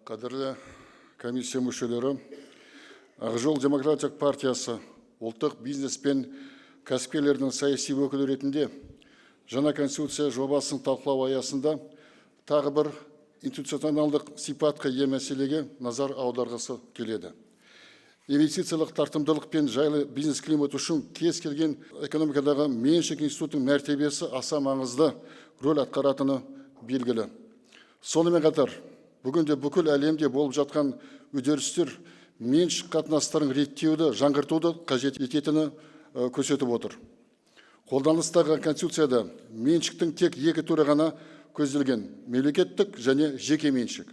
Қадірлі комиссия мүшелері, Ақ жол демократиялық партиясы ұлттық бизнес пен кәсіпкерлердің саяси өкілі ретінде жаңа конституция жобасын талқылау аясында тағы бір институционалдық сипатқа ие мәселеге назар аударғысы келеді. Инвестициялық тартымдылық пен жайлы бизнес климат үшін кез келген экономикадағы меншік институттың мәртебесі аса маңызды рөл атқаратыны белгілі. Сонымен қатар, бүгінде бүкіл әлемде болып жатқан үдерістер меншік қатынастарын реттеуді, жаңғыртуды қажет ететіні көрсетіп отыр. Қолданыстағы конституцияда меншіктің тек екі түрі ғана көзделген: мемлекеттік және жеке меншік.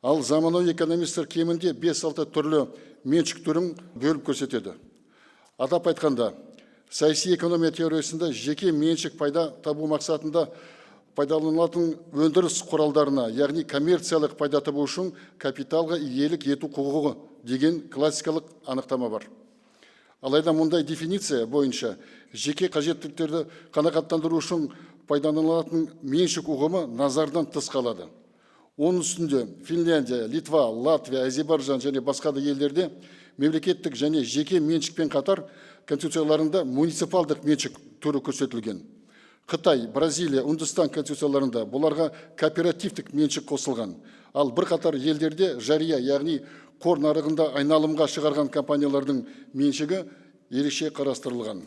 Ал заманауи экономистер кемінде 5-6 түрлі меншік түрін бөліп көрсетеді. Атап айтқанда, саяси экономия теориясында жеке меншік пайда табу мақсатында пайдаланылатын өндіріс құралдарына, яғни коммерциялық пайда табу үшін капиталға иелік ету құқығы деген классикалық анықтама бар. Алайда мұндай дефиниция бойынша жеке қажеттіліктерді қанағаттандыру үшін пайдаланылатын меншік ұғымы назардан тыс қалады. Оның үстінде Финляндия, Литва, Латвия, Әзербайжан және басқа да елдерде мемлекеттік және жеке меншікпен қатар конституцияларында муниципалдық меншік түрі көрсетілген. Қытай, Бразилия, Үндістан конституцияларында бұларға кооперативтік меншік қосылған. Ал бірқатар елдерде жария, яғни қор нарығында айналымға шығарған компаниялардың меншігі ерекше қарастырылған.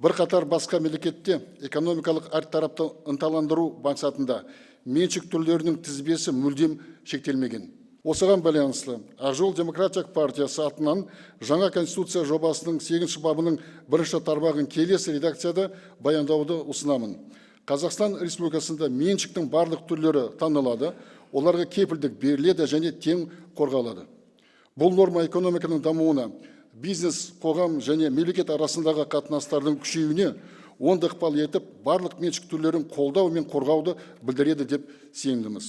Бірқатар басқа мемлекетте экономикалық әртарапты ынталандыру мақсатында меншік түрлерінің тізбесі мүлдем шектелмеген. Осыған байланысты Ақ жол демократиялық партиясы атынан жаңа конституция жобасының 8 бабының 1 тармағын келесі редакцияда баяндауды ұсынамын. Қазақстан Республикасында меншіктің барлық түрлері танылады, оларға кепілдік беріледі және тең қорғалады. Бұл норма экономиканың дамуына, бизнес, қоғам және мемлекет арасындағы қатынастардың күшеюіне оң ықпал етіп, барлық меншік түрлерін қолдау мен қорғауды білдіреді деп сенімдіміз.